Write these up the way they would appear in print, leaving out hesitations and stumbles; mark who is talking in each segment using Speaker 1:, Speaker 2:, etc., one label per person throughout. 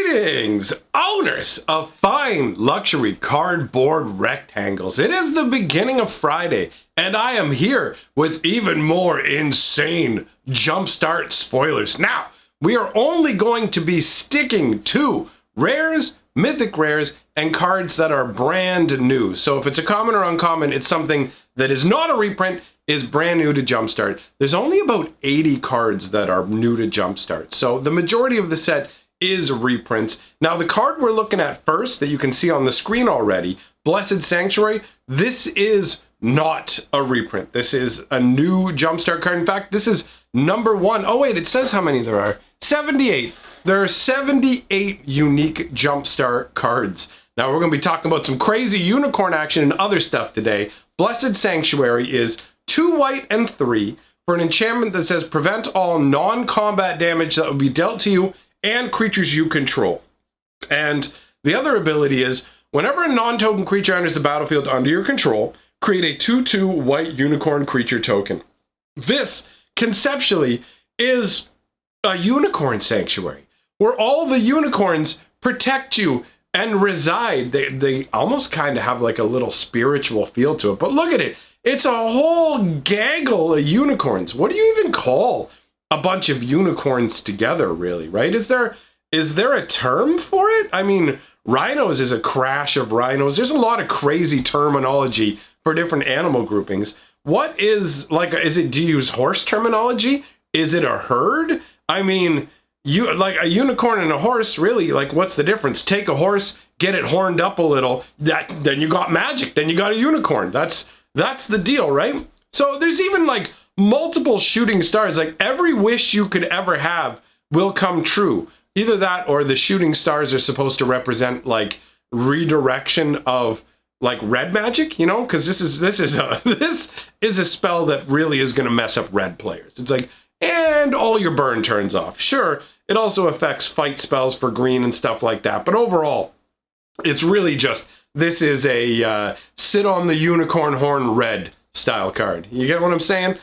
Speaker 1: Greetings, owners of fine luxury cardboard rectangles. It is the beginning of Friday, and I am here with even more insane JumpStart spoilers. Now, we are only going to be sticking to rares, mythic rares, and cards that are brand new. So if it's a common or uncommon, it's something that is not a reprint, is brand new to JumpStart. There's only about 80 cards that are new to JumpStart. So the majority of the set is reprints. Now the card we're looking at first that you can see on the screen already, Blessed Sanctuary, this is not a reprint. This is a new JumpStart card. In fact, this is number 1. Oh wait, it says how many there are. 78. There are 78 unique JumpStart cards. Now we're going to be talking about some crazy unicorn action and other stuff today. Blessed Sanctuary is 2 white and 3 for an enchantment that says prevent all non-combat damage that will be dealt to you and creatures you control. And the other ability is whenever a non-token creature enters the battlefield under your control, create a 2/2 white unicorn creature token. This conceptually is a unicorn sanctuary where all the unicorns protect you and reside. They almost kind of have like a little spiritual feel to it, but look at it. It's a whole gaggle of unicorns. What do you even call a bunch of unicorns together, really, right? Is there a term for it? I mean, rhinos is a crash of rhinos. There's a lot of crazy terminology for different animal groupings. What is, like, do you use horse terminology? Is it a herd? I mean, you like a unicorn and a horse, really, like, what's the difference? Take a horse, get it horned up a little, then you got magic, then you got a unicorn. That's the deal, right? So there's even like multiple shooting stars. Like every wish you could ever have will come true. Either that or the shooting stars are supposed to represent like redirection of like red magic, you know? Because this is a spell that really is going to mess up red players. It's like, and all your burn turns off. Sure, it also affects fight spells for green and stuff like that. But overall, it's really just, this is a sit on the unicorn horn red style card. You get what I'm saying?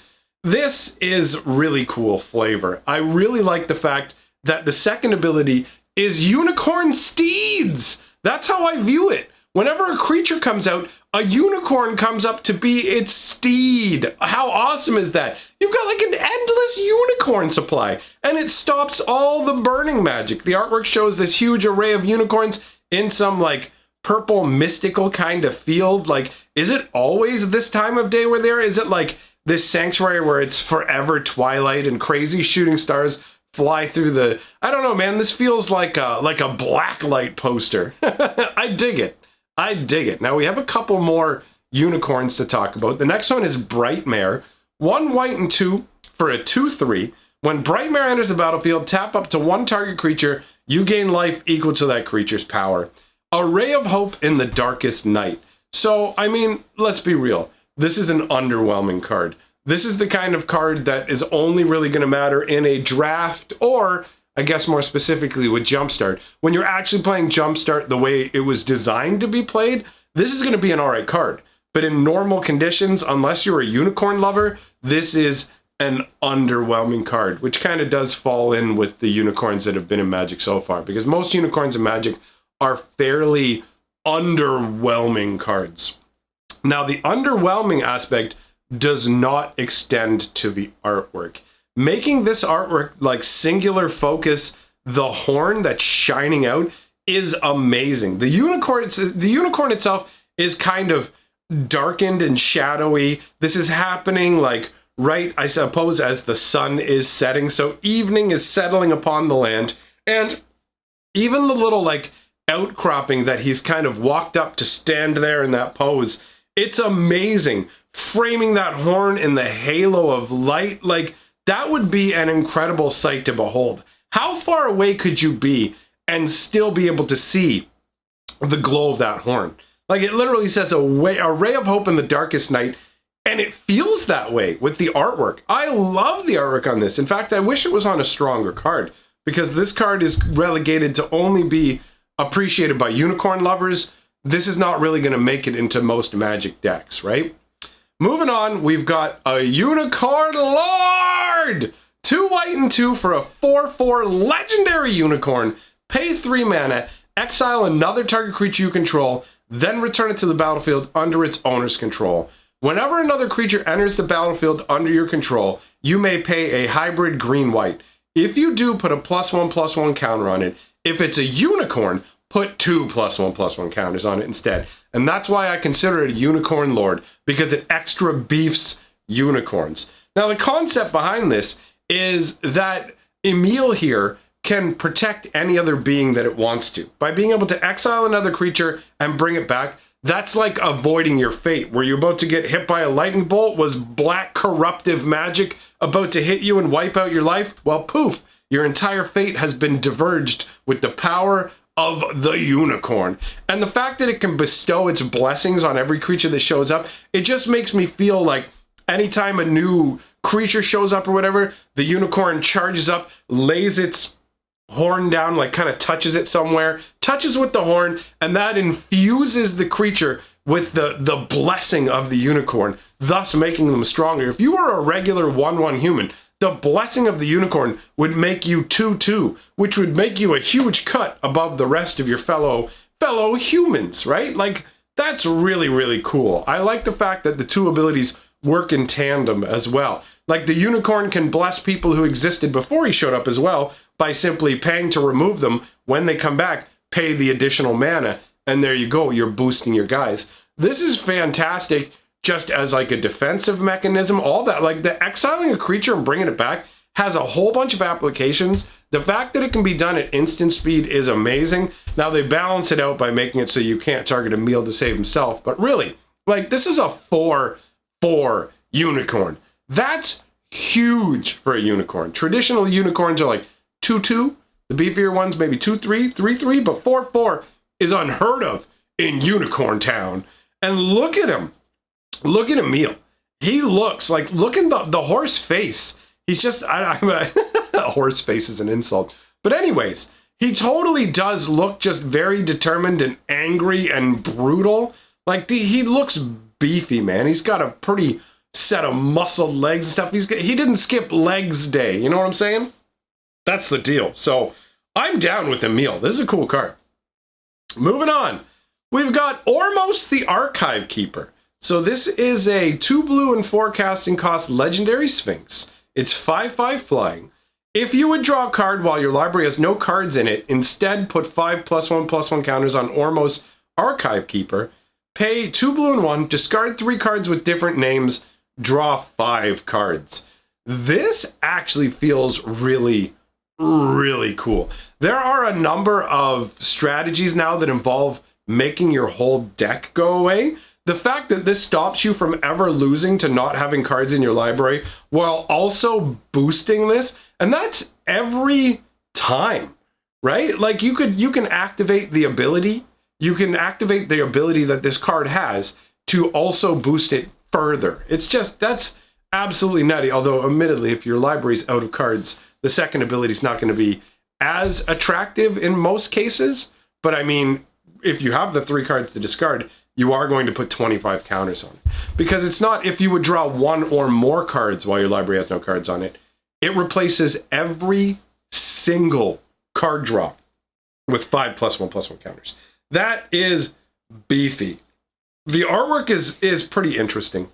Speaker 1: This is really cool flavor. I really like the fact that the second ability is unicorn steeds. That's how I view it. Whenever a creature comes out, a unicorn comes up to be its steed. How awesome is that? You've got like an endless unicorn supply, and it stops all the burning magic. The artwork shows this huge array of unicorns in some like purple mystical kind of field. Like, is it always this time of day we're there? Is it like this sanctuary where it's forever twilight and crazy shooting stars fly through the, I don't know, man, this feels like a blacklight poster. I dig it. I dig it. Now we have a couple more unicorns to talk about. The next one is Bright Mare. 1 white and 2 for a 2/3. When Bright Mare enters the battlefield, tap up to 1 target creature. You gain life equal to that creature's power. A ray of hope in the darkest night. So, I mean, let's be real. This is an underwhelming card. This is the kind of card that is only really going to matter in a draft or, I guess more specifically, with JumpStart. When you're actually playing JumpStart the way it was designed to be played, this is going to be an alright card. But in normal conditions, unless you're a unicorn lover, this is an underwhelming card, which kind of does fall in with the unicorns that have been in Magic so far, because most unicorns in Magic are fairly underwhelming cards. Now, the underwhelming aspect does not extend to the artwork. Making this artwork like singular focus, the horn that's shining out, is amazing. The unicorn itself is kind of darkened and shadowy. This is happening like right, I suppose, as the sun is setting. So evening is settling upon the land, and even the little like outcropping that he's kind of walked up to stand there in that pose, it's amazing. Framing that horn in the halo of light, like that would be an incredible sight to behold. How far away could you be and still be able to see the glow of that horn? Like it literally says a ray of hope in the darkest night, and it feels that way with the artwork. I love the artwork on this. In fact, I wish it was on a stronger card, because this card is relegated to only be appreciated by unicorn lovers. This is not really going to make it into most Magic decks, right? Moving on, we've got a Unicorn Lord! 2 white and 2 for a 4/4 legendary unicorn. pay 3 mana, exile another target creature you control, then return it to the battlefield under its owner's control. Whenever another creature enters the battlefield under your control, you may pay a hybrid green-white. If you do, put a +1/+1 counter on it. If it's a unicorn, put 2 +1/+1 counters on it instead. And that's why I consider it a unicorn lord, because it extra beefs unicorns. Now, the concept behind this is that Emil here can protect any other being that it wants to. By being able to exile another creature and bring it back, that's like avoiding your fate. Were you about to get hit by a lightning bolt? Was black corruptive magic about to hit you and wipe out your life? Well, poof, your entire fate has been diverged with the power of the unicorn. And the fact that it can bestow its blessings on every creature that shows up, it just makes me feel like anytime a new creature shows up or whatever, the unicorn charges up, lays its horn down, like kind of touches it somewhere, touches with the horn, and that infuses the creature with the blessing of the unicorn, thus making them stronger. If you were a regular 1/1 human, the blessing of the unicorn would make you 2/2, which would make you a huge cut above the rest of your fellow humans, right? Like, that's really, really cool. I like the fact that the two abilities work in tandem as well. Like, the unicorn can bless people who existed before he showed up as well by simply paying to remove them. When they come back, pay the additional mana, and there you go, you're boosting your guys. This is fantastic just as like a defensive mechanism, all that. Like, the exiling a creature and bringing it back has a whole bunch of applications. The fact that it can be done at instant speed is amazing. Now, they balance it out by making it so you can't target Emil to save himself, but really, like, this is a 4/4 unicorn. That's huge for a unicorn. Traditional unicorns are like 2/2. The beefier ones maybe 2/3, 3/3, but 4/4 is unheard of in Unicorn Town. And look at him. Look at Emil. He looks like, look at the horse face. He's just, a horse face is an insult. But anyways, he totally does look just very determined and angry and brutal. Like, he looks beefy, man. He's got a pretty set of muscled legs and stuff. He didn't skip legs day. You know what I'm saying? That's the deal. So I'm down with Emil. This is a cool card. Moving on. We've got Ormos the Archive Keeper. So this is a 2 blue and 4 casting cost legendary Sphinx. It's 5/5 flying. If you would draw a card while your library has no cards in it, instead put 5 +1/+1 counters on Ormos Archive Keeper. Pay 2 blue and 1, discard 3 cards with different names, draw 5 cards. This actually feels really, really cool. There are a number of strategies now that involve making your whole deck go away. The fact that this stops you from ever losing to not having cards in your library while also boosting this, and that's every time, right? Like, you can activate the ability. You can activate the ability that this card has to also boost it further. It's just, that's absolutely nutty. Although, admittedly, if your library's out of cards, the second ability is not going to be as attractive in most cases. But I mean, if you have the 3 cards to discard, you are going to put 25 counters on it. Because it's not if you would draw 1 or more cards while your library has no cards on it. It replaces every single card draw with 5 +1/+1 counters. That is beefy. The artwork is pretty interesting.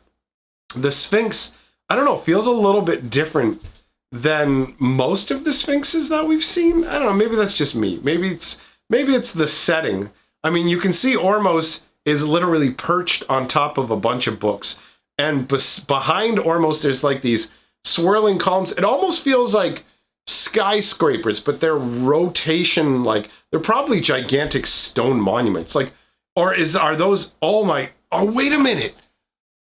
Speaker 1: The Sphinx, I don't know, feels a little bit different than most of the Sphinxes that we've seen. I don't know, maybe that's just me. Maybe it's the setting. I mean, you can see Ormos is literally perched on top of a bunch of books. And behind Ormos, there's like these swirling columns. It almost feels like skyscrapers, but they're rotation, like, they're probably gigantic stone monuments. Like, or are those, oh wait a minute.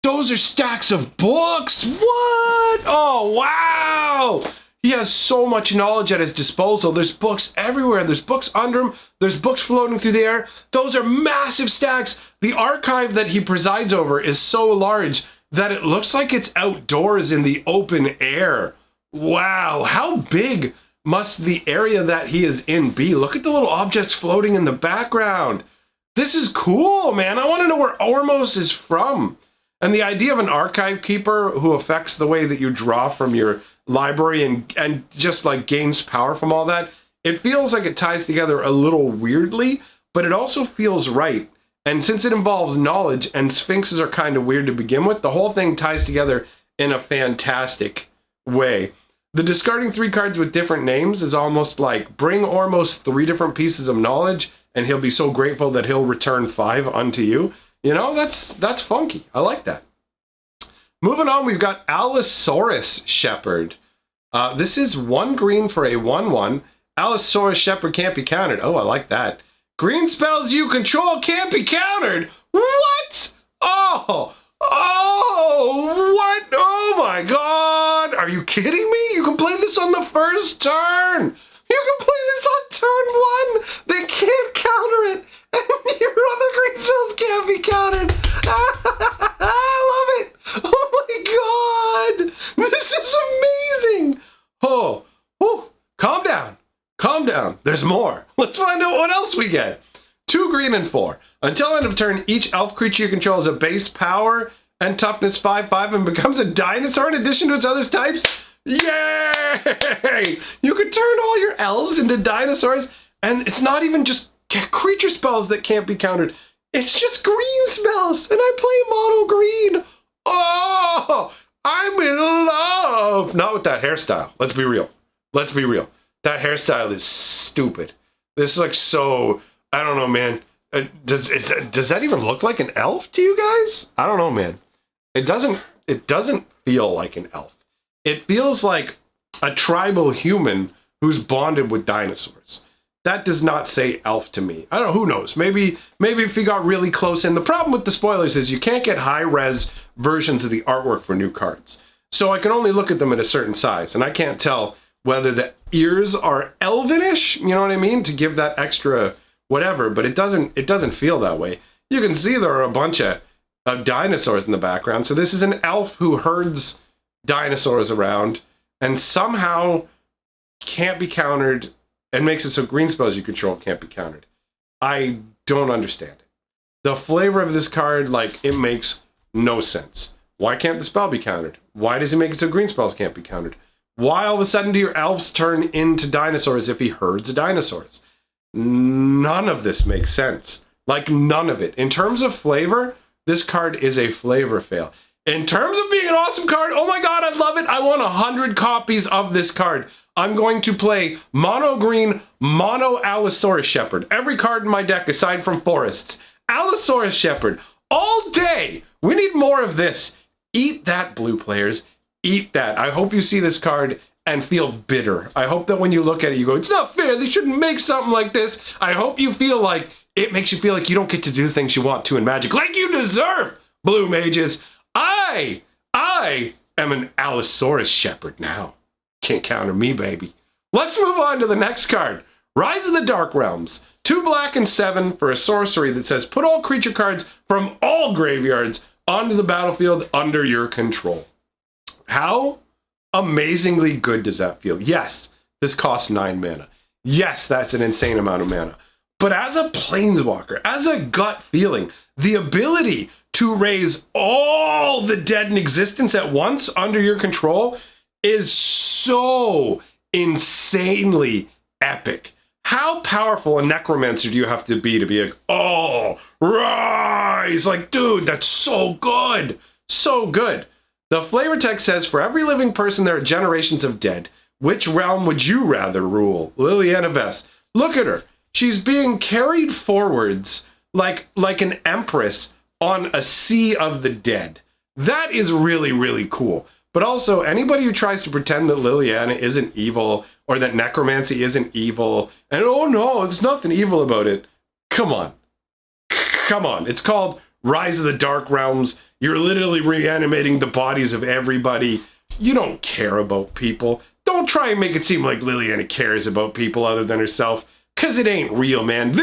Speaker 1: Those are stacks of books. What? Oh, wow. He has so much knowledge at his disposal. There's books everywhere. There's books under him. There's books floating through the air. Those are massive stacks. The archive that he presides over is so large that it looks like it's outdoors in the open air. Wow, how big must the area that he is in be? Look at the little objects floating in the background. This is cool, man. I want to know where Ormos is from. And the idea of an archive keeper who affects the way that you draw from your library and just like gains power from all that It feels like it ties together a little weirdly, but it also feels right. And since it involves knowledge and sphinxes are kind of weird to begin with, the whole thing ties together in a fantastic way. The discarding 3 cards with different names is almost like bring almost 3 different pieces of knowledge and he'll be so grateful that he'll return 5 unto you. You know, that's funky. I like that. Moving on, we've got Allosaurus Shepherd. This is 1 green for a 1/1. Allosaurus Shepherd can't be countered. Oh, I like that. Green spells you control can't be countered. What? Oh, what? Oh my God. Are you kidding me? You can play this on the first turn. You can play this on turn 1. They can't counter it. And your other green spells can't be countered. I love it. Oh my God. This is amazing. Oh, calm down. Calm down. There's more. Let's find out what else we get. 2 green and 4. Until end of turn, each elf creature you control has a base power and toughness 5/5 and becomes a dinosaur in addition to its other types. Yay! You can turn all your elves into dinosaurs, and it's not even just creature spells that can't be countered. It's just green spells, and I play mono green. Oh, I'm in love. Not with that hairstyle. Let's be real. Let's be real. That hairstyle is stupid. This is like so, I don't know, man. Does that even look like an elf to you guys? I don't know, man. It doesn't feel like an elf. It feels like a tribal human who's bonded with dinosaurs. That does not say elf to me. I don't know, who knows? Maybe if you got really close in. The problem with the spoilers is you can't get high-res versions of the artwork for new cards. So I can only look at them at a certain size, and I can't tell whether the ears are elvenish, you know what I mean, to give that extra whatever, but it doesn't feel that way. You can see there are a bunch of dinosaurs in the background. So this is an elf who herds dinosaurs around and somehow can't be countered and makes it so green spells you control can't be countered. I don't understand it. The flavor of this card, like, it makes no sense. Why can't the spell be countered? Why does he make it so green spells can't be countered? Why all of a sudden do your elves turn into dinosaurs if he herds dinosaurs? None of this makes sense. Like, none of it. In terms of flavor, this card is a flavor fail. In terms of being an awesome card, oh my God, I love it. I want 100 copies of this card. I'm going to play mono green, mono Allosaurus Shepherd. Every card in my deck aside from forests. Allosaurus Shepherd all day. We need more of this. Eat that, blue players. Eat that. I hope you see this card and feel bitter. I hope that when you look at it, you go, it's not fair. They shouldn't make something like this. I hope you feel like it makes you feel like you don't get to do things you want to in Magic, like you deserve, blue mages. I am an Allosaurus Shepherd now. Can't counter me, baby. Let's move on to the next card. Rise of the Dark Realms. 2 black and 7 for a sorcery that says put all creature cards from all graveyards onto the battlefield under your control. How amazingly good does that feel? Yes, this costs 9 mana. Yes, that's an insane amount of mana. But as a planeswalker, as a gut feeling, the ability to raise all the dead in existence at once under your control is so insanely epic. How powerful a necromancer do you have to be like, oh, rise? Like, dude, that's so good. So good. The flavor text says, for every living person, there are generations of dead. Which realm would you rather rule? Liliana Vess. Look at her. She's being carried forwards like an empress on a sea of the dead. That is really, really cool. But also, anybody who tries to pretend that Liliana isn't evil or that necromancy isn't evil, and oh no, there's nothing evil about it. Come on. Come on. It's called Rise of the Dark Realms. You're literally reanimating the bodies of everybody. You don't care about people. Don't try and make it seem like Liliana cares about people other than herself, because it ain't real, man.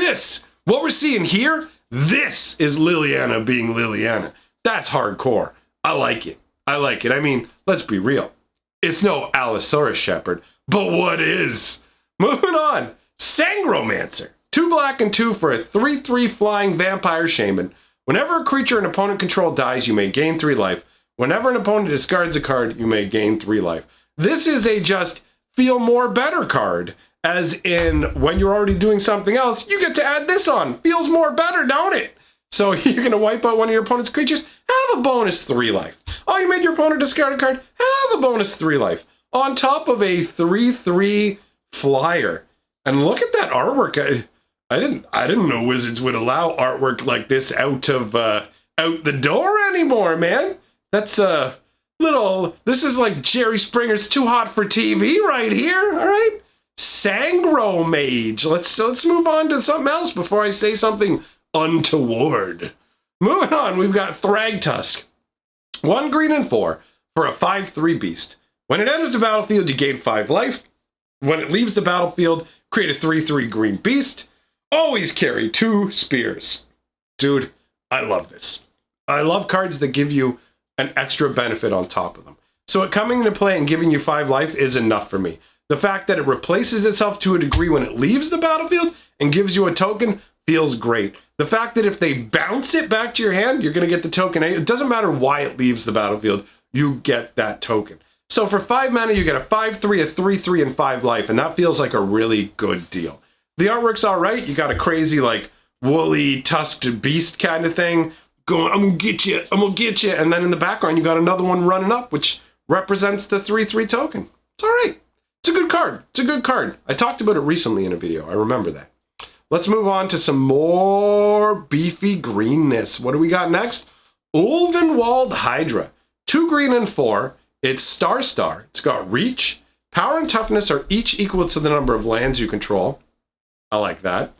Speaker 1: What we're seeing here, this is Liliana being Liliana. That's hardcore. I like it. I like it. I mean, let's be real. It's no Allosaurus Shepherd, but what is? Moving on. Sangromancer. 2 black and 2 for a 3/3 flying vampire shaman. Whenever a creature an opponent control dies, you may gain 3 life. Whenever an opponent discards a card, you may gain 3 life. This is a just feel more better card. as in when you're already doing something else, you get to add this on. Feels more better, don't it? So you're going to wipe out one of your opponent's creatures, have a bonus 3 life. Oh, you made your opponent discard a card, have a bonus 3 life. On top of a 3/3 flyer. And look at that artwork. I didn't know Wizards would allow artwork like this out the door anymore, man. That's this is like Jerry Springer's Too Hot for TV right here, all right? Sangro Mage. Let's move on to something else before I say something untoward. Moving on, we've got Frag Tusk. 1 green and 4 for a 5/3 beast. When it enters the battlefield, you gain 5 life. When it leaves the battlefield, create a 3/3 green beast. Always carry 2 spears. Dude, I love this. I love cards that give you an extra benefit on top of them. So it coming into play and giving you 5 life is enough for me. The fact that it replaces itself to a degree when it leaves the battlefield and gives you a token feels great. The fact that if they bounce it back to your hand, you're going to get the token. It doesn't matter why it leaves the battlefield, you get that token. So for 5 mana, you get a 5/3, a 3/3, and 5 life, and that feels like a really good deal. The artwork's all right. You got a crazy, like, woolly, tusked beast kind of thing going, I'm going to get you, I'm going to get you. And then in the background, you got another one running up, which represents the 3/3 token. It's all right. It's a good card. It's a good card. I talked about it recently in a video. I remember that. Let's move on to some more beefy greenness. What do we got next? Walled Hydra. 2 green and 4. It's Star. It's got reach. Power and toughness are each equal to the number of lands you control. I like that.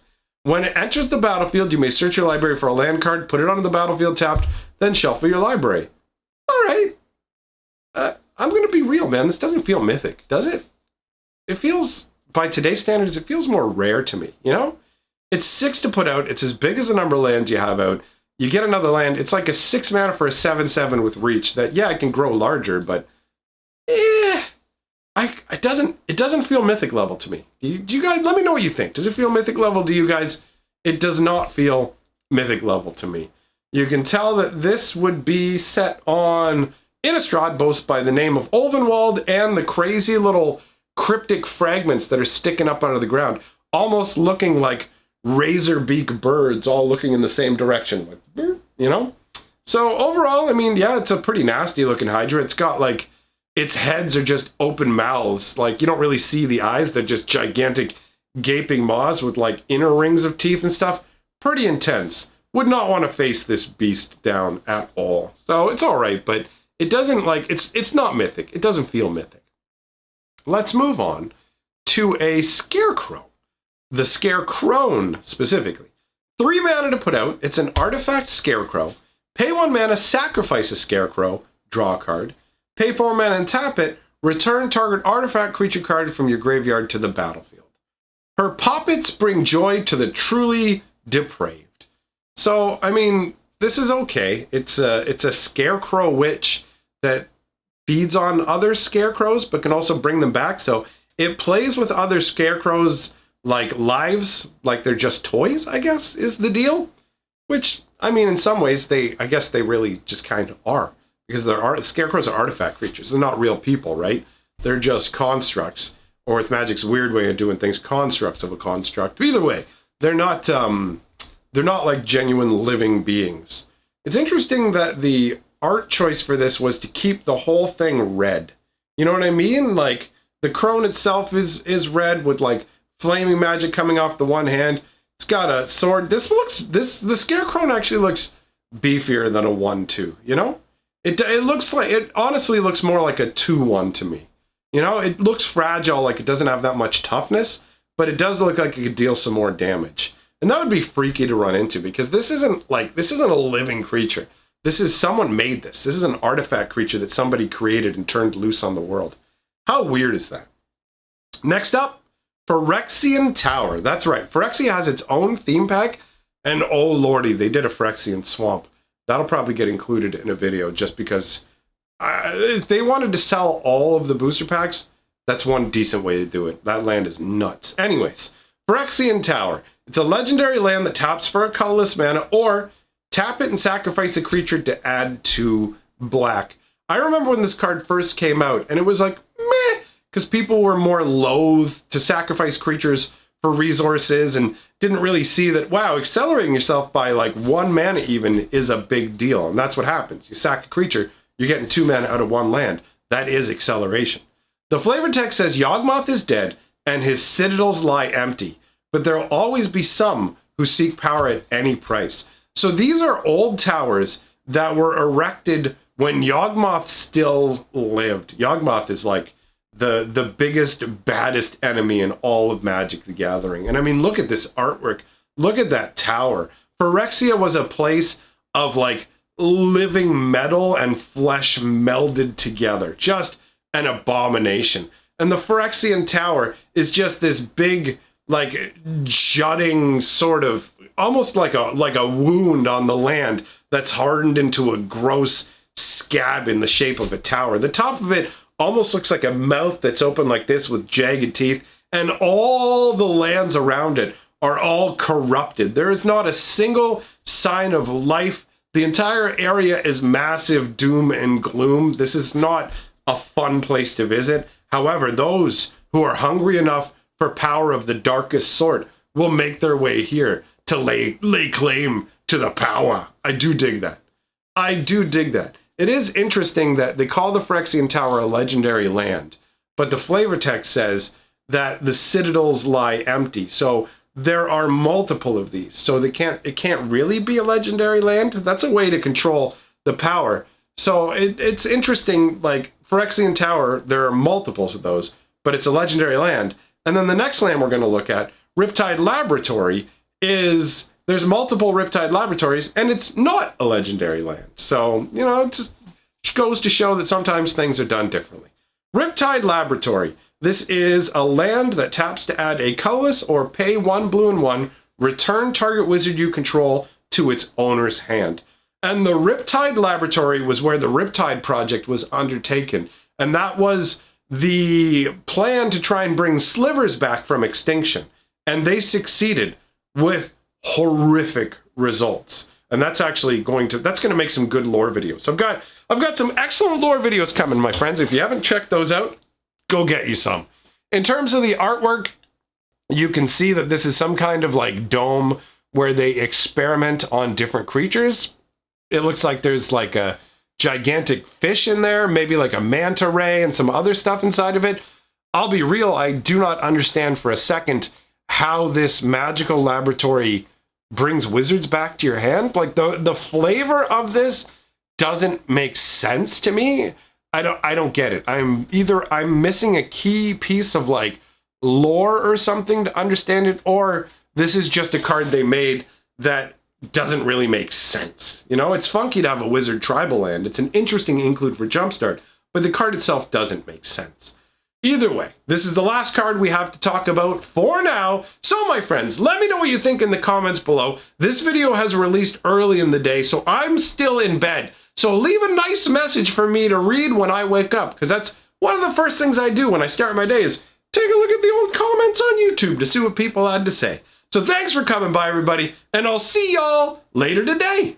Speaker 1: When it enters the battlefield, you may search your library for a land card, put it onto the battlefield tapped, then shuffle your library. All right. I'm going to be real, man. This doesn't feel mythic, does it? It feels, by today's standards, it feels more rare to me, you know? It's 6 to put out. It's as big as the number of lands you have out. You get another land. It's like a 6 mana for a 7/7 with reach that, yeah, it can grow larger, but it doesn't feel mythic level to me. Do you guys, let me know what you think. Does it feel mythic level to you guys? It does not feel mythic level to me. You can tell that this would be set on Innistrad, both by the name of Overworld and the crazy little cryptic fragments that are sticking up out of the ground, almost looking like razor beak birds all looking in the same direction, like, you know? So overall, I mean, yeah, it's a pretty nasty looking Hydra. It's got like, its heads are just open mouths. Like, you don't really see the eyes. They're just gigantic gaping maws with like inner rings of teeth and stuff. Pretty intense. Would not want to face this beast down at all. So it's all right, but it doesn't like, it's not mythic. It doesn't feel mythic. Let's move on to a Scarecrow. The Scarecrow specifically. 3 mana to put out. It's an artifact Scarecrow. Pay 1 mana, sacrifice a Scarecrow, draw a card. Pay 4 mana and tap it. Return target artifact creature card from your graveyard to the battlefield. Her poppets bring joy to the truly depraved. So, I mean, this is okay. It's a Scarecrow witch that feeds on other Scarecrows, but can also bring them back. So it plays with other Scarecrows like lives, like they're just toys, I guess, is the deal. Which, I mean, in some ways, I guess they really just kind of are. Because Scarecrows are artifact creatures. They're not real people, right? They're just constructs. Or with Magic's weird way of doing things, constructs of a construct. But either way, they're not like genuine living beings. It's interesting that the art choice for this was to keep the whole thing red. You know what I mean? Like, the crone itself is red with like flaming magic coming off the one hand. It's got a sword. The Scarecrow actually looks beefier than a 1/2, you know? It looks like, it honestly looks more like a 2/1 to me. You know, it looks fragile, like it doesn't have that much toughness, but it does look like it could deal some more damage. And that would be freaky to run into, because this isn't a living creature. This is, someone made this. This is an artifact creature that somebody created and turned loose on the world. How weird is that? Next up, Phyrexian Tower. That's right. Phyrexia has its own theme pack, and oh lordy, they did a Phyrexian Swamp. That'll probably get included in a video just because if they wanted to sell all of the booster packs, that's one decent way to do it. That land is nuts. Anyways, Phyrexian Tower. It's a legendary land that taps for a colorless mana, or tap it and sacrifice a creature to add to black. I remember when this card first came out, and it was like, meh, because people were more loath to sacrifice creatures for resources and didn't really see that, wow, accelerating yourself by like 1 mana even is a big deal. And that's what happens. You sack a creature, you're getting 2 mana out of 1 land. That is acceleration. The flavor text says Yawgmoth is dead and his citadels lie empty, but there will always be some who seek power at any price. So these are old towers that were erected when Yawgmoth still lived. Yawgmoth is like the biggest, baddest enemy in all of Magic the Gathering. And I mean, look at this artwork. Look at that tower. Phyrexia was a place of like living metal and flesh melded together. Just an abomination. And the Phyrexian Tower is just this big, like, jutting sort of, almost like a wound on the land that's hardened into a gross scab in the shape of a tower. The top of it almost looks like a mouth that's open like this with jagged teeth, and all the lands around it are all corrupted. There is not a single sign of life. The entire area is massive doom and gloom. This is not a fun place to visit. However, those who are hungry enough for power of the darkest sort will make their way here to lay claim to the power. I do dig that. I do dig that. It is interesting that they call the Phyrexian Tower a legendary land, but the flavor text says that the citadels lie empty. So there are multiple of these. So it can't really be a legendary land. That's a way to control the power. So it's interesting, like Phyrexian Tower, there are multiples of those, but it's a legendary land. And then the next land we're going to look at, Riptide Laboratory, there's multiple Riptide Laboratories, and it's not a legendary land. So, you know, it just goes to show that sometimes things are done differently. Riptide Laboratory. This is a land that taps to add a colorless or pay 1 blue and 1, return target wizard you control to its owner's hand. And the Riptide Laboratory was where the Riptide project was undertaken. And that was the plan to try and bring slivers back from extinction. And they succeeded with horrific results. And that's actually going to make some good lore videos. I've got some excellent lore videos coming, my friends. If you haven't checked those out, go get you some. In terms of the artwork, you can see that this is some kind of like dome where they experiment on different creatures. It looks like there's like a gigantic fish in there, maybe like a manta ray and some other stuff inside of it. I'll be real, I do not understand for a second how this magical laboratory brings wizards back to your hand. Like the flavor of this doesn't make sense to me. I don't get it. I'm missing a key piece of like lore or something to understand it, or this is just a card they made that doesn't really make sense. You know, it's funky to have a wizard tribal land. It's an interesting include for JumpStart, but the card itself doesn't make sense. Either way, this is the last card we have to talk about for now. So my friends, let me know what you think in the comments below. This video has released early in the day, so I'm still in bed. So leave a nice message for me to read when I wake up, because that's one of the first things I do when I start my day is take a look at the old comments on YouTube to see what people had to say. So thanks for coming by, everybody, and I'll see y'all later today.